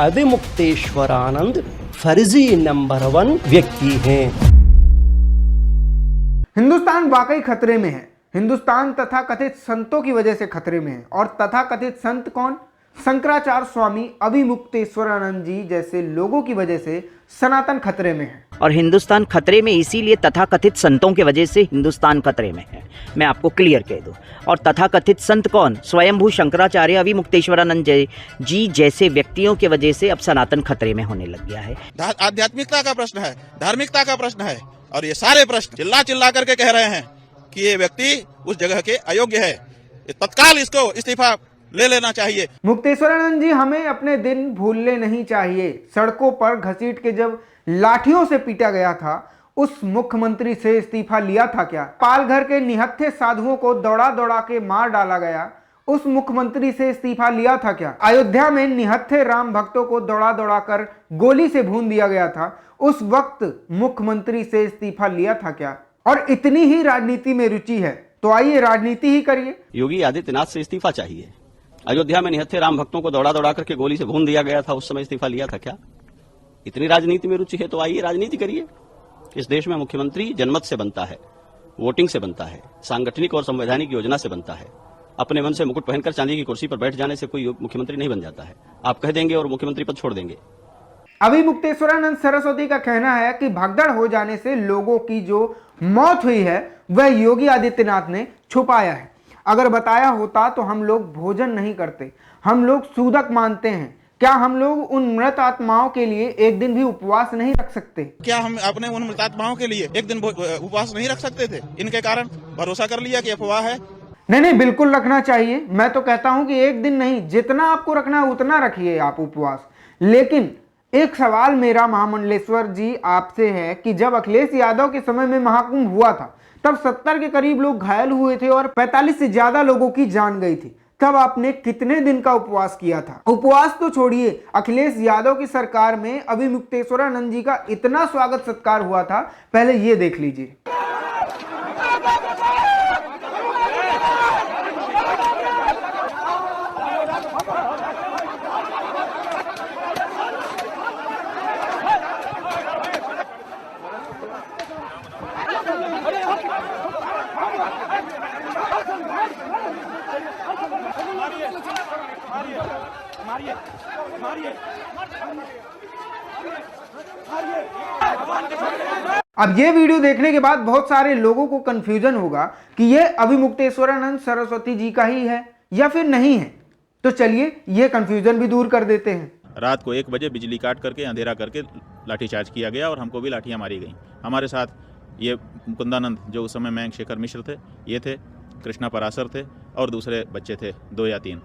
अविमुक्तेश्वरानंद फर्जी नंबर 1 व्यक्ति हैं। हिंदुस्तान वाकई खतरे में है। हिंदुस्तान तथाकथित संतों की वजह से खतरे में है। और तथाकथित संत कौन? शंकराचार्य स्वामी अविमुक्तेश्वरानंद जी जैसे लोगों की वजह से सनातन खतरे में है। और हिंदुस्तान खतरे में इसीलिए तथाकथित संतों की वजह से हिंदुस्तान खतरे में है। मैं आपको क्लियर कह दूं। और तथाकथित संत कौन? स्वयंभू शंकराचार्य अविमुक्तेश्वरानंद जी जैसे व्यक्तियों की वजह से अब सनातन खतरे में होने लग गया है। आध्यात्मिकता का प्रश्न है, धार्मिकता का प्रश्न है, और ये सारे प्रश्न चिल्ला चिल्ला करके कह रहे हैं कि ये व्यक्ति उस जगह के अयोग्य है, तत्काल इसको इस्तीफा ले लेना चाहिए। मुक्तेश्वरानंद जी, हमें अपने दिन भूलने नहीं चाहिए। सड़कों पर घसीट के जब लाठियों से पीटा गया था, उस मुख्यमंत्री से इस्तीफा लिया था क्या? पालघर के निहत्थे साधुओं को दौड़ा दौड़ा के मार डाला गया, उस मुख्यमंत्री से इस्तीफा लिया था क्या? अयोध्या में निहत्थे राम भक्तों को दौड़ा दौड़ा कर गोली से भून दिया गया था, उस वक्त मुख्यमंत्री से इस्तीफा लिया था क्या? और इतनी ही राजनीति में रुचि है तो आइए राजनीति ही करिए। योगी आदित्यनाथ से इस्तीफा चाहिए। अयोध्या में निहत्थे राम भक्तों को दौड़ा दौड़ा करके गोली से भून दिया गया था, उस समय इस्तीफा लिया था क्या? इतनी राजनीति में रुचि है तो आइए राजनीति करिए। इस देश में मुख्यमंत्री जनमत से बनता है, वोटिंग से बनता है, सांगठनिक और संवैधानिक योजना से बनता है। अपने मन से मुकुट पहनकर चांदी की कुर्सी पर बैठ जाने से कोई मुख्यमंत्री नहीं बन जाता है। आप कह देंगे और मुख्यमंत्री पद छोड़ देंगे। अविमुक्तेश्वरानंद सरस्वती का कहना है कि भगदड़ हो जाने से लोगों की जो मौत हुई है वह योगी आदित्यनाथ ने छुपाया है। अगर बताया होता तो हम लोग भोजन नहीं करते, हम लोग सूदक मानते हैं। क्या हम लोग उन मृत आत्माओं के लिए एक दिन भी उपवास नहीं रख सकते? क्या हम अपने उन मृत आत्माओं के लिए एक दिन उपवास नहीं रख सकते थे? इनके कारण भरोसा कर लिया कि अफवाह है। नहीं, बिल्कुल रखना चाहिए। मैं तो कहता हूं कि एक दिन नहीं, जितना आपको रखना है उतना रखिए आप उपवास। लेकिन एक सवाल मेरा महामंडलेश्वर जी आपसे है कि जब अखिलेश यादव के समय में महाकुंभ हुआ था, तब 70 के करीब लोग घायल हुए थे और 45 से ज्यादा लोगों की जान गई थी। तब आपने कितने दिन का उपवास किया था? उपवास तो छोड़िए, अखिलेश यादव की सरकार में अविमुक्तेश्वरानंद जी का इतना स्वागत सत्कार हुआ था, पहले ये देख लीजिए। अब ये वीडियो देखने के बाद बहुत सारे लोगों को कंफ्यूजन होगा कि ये अविमुक्तेश्वरानंद सरस्वती जी का ही है या फिर नहीं है। तो चलिए ये कंफ्यूजन भी दूर कर देते हैं। रात को 1 बजे बिजली काट करके अंधेरा करके लाठीचार्ज किया गया और हमको भी लाठियां मारी गई। हमारे साथ ये मुकुंदानंद जो उस समय मयंक शेखर मिश्र थे, ये थे, कृष्णा पराशर थे और दूसरे बच्चे थे 2 या 3,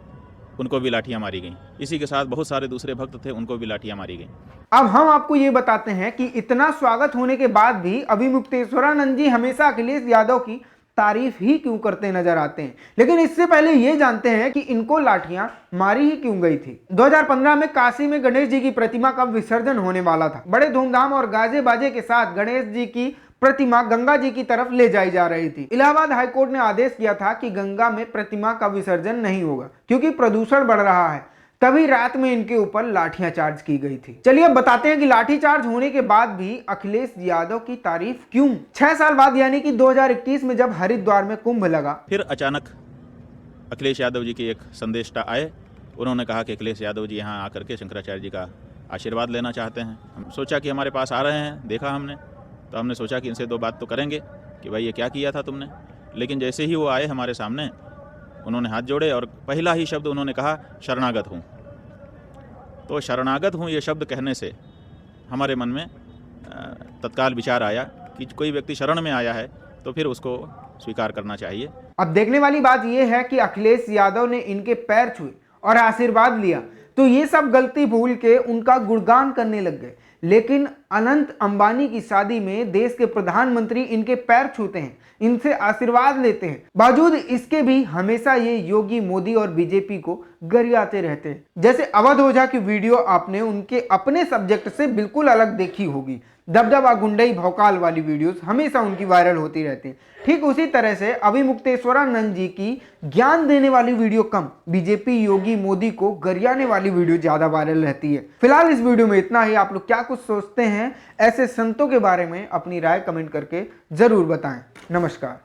उनको भी लाठियां मारी गई। इसी के साथ बहुत सारे दूसरे भक्त थे, उनको भी लाठियां मारी गई। अब हम आपको ये बताते हैं कि इतना स्वागत होने के बाद भी अविमुक्तेश्वरानंद जी हमेशा अखिलेश यादव की तारीफ ही क्यों करते नजर आते हैं। लेकिन इससे पहले ये जानते हैं कि इनको लाठियां मारी ही क्यों गई थी। 2015 में काशी में गणेश जी की प्रतिमा का विसर्जन होने वाला था। बड़े धूमधाम और गाजे बाजे के साथ गणेश जी की प्रतिमा गंगा जी की तरफ ले जाई जा रही थी। इलाहाबाद हाईकोर्ट ने आदेश किया था कि गंगा में प्रतिमा का विसर्जन नहीं होगा क्योंकि प्रदूषण बढ़ रहा है। तभी रात में इनके ऊपर लाठियां चार्ज की गई थी। चलिए अब बताते हैं कि लाठी चार्ज होने के बाद भी अखिलेश यादव की तारीफ क्यों। 6 साल बाद यानी कि 2021 में जब हरिद्वार में कुंभ लगा, फिर अचानक अखिलेश यादव जी के एक संदेष्टा आए। उन्होंने कहा कि अखिलेश यादव जी यहाँ आकर के शंकराचार्य जी का आशीर्वाद लेना चाहते हैं। हम सोचा कि हमारे पास आ रहे हैं, देखा हमने तो हमने सोचा कि इनसे 2 बात तो करेंगे कि भाई ये क्या किया था तुमने। लेकिन जैसे ही वो आए हमारे सामने, उन्होंने हाथ जोड़े और पहला ही शब्द उन्होंने कहा, शरणागत हूँ। तो शरणागत हूँ ये शब्द कहने से हमारे मन में तत्काल विचार आया कि कोई व्यक्ति शरण में आया है तो फिर उसको स्वीकार करना चाहिए। अब देखने वाली बात यह है कि अखिलेश यादव ने इनके पैर छुए और आशीर्वाद लिया तो ये सब गलती भूल के उनका गुणगान करने लग गए। लेकिन अनंत अंबानी की शादी में देश के प्रधानमंत्री इनके पैर छूते हैं, इनसे आशीर्वाद लेते हैं। बावजूद इसके भी हमेशा ये योगी, मोदी और बीजेपी को गरियाते रहते हैं। जैसे अवध ओझा की वीडियो आपने उनके अपने सब्जेक्ट से बिल्कुल अलग देखी होगी। दबदबा, गुंडई, भौकाल वाली वीडियोस हमेशा उनकी वायरल होती रहती हैं। ठीक उसी तरह से अविमुक्तेश्वरानंद जी की ज्ञान देने वाली वीडियो कम, बीजेपी, योगी, मोदी को गरियाने वाली वीडियो ज्यादा वायरल रहती है। फिलहाल इस वीडियो में इतना ही। आप लोग क्या कुछ सोचते हैं ऐसे संतों के बारे में अपनी राय कमेंट करके जरूर बताएं। नमस्कार।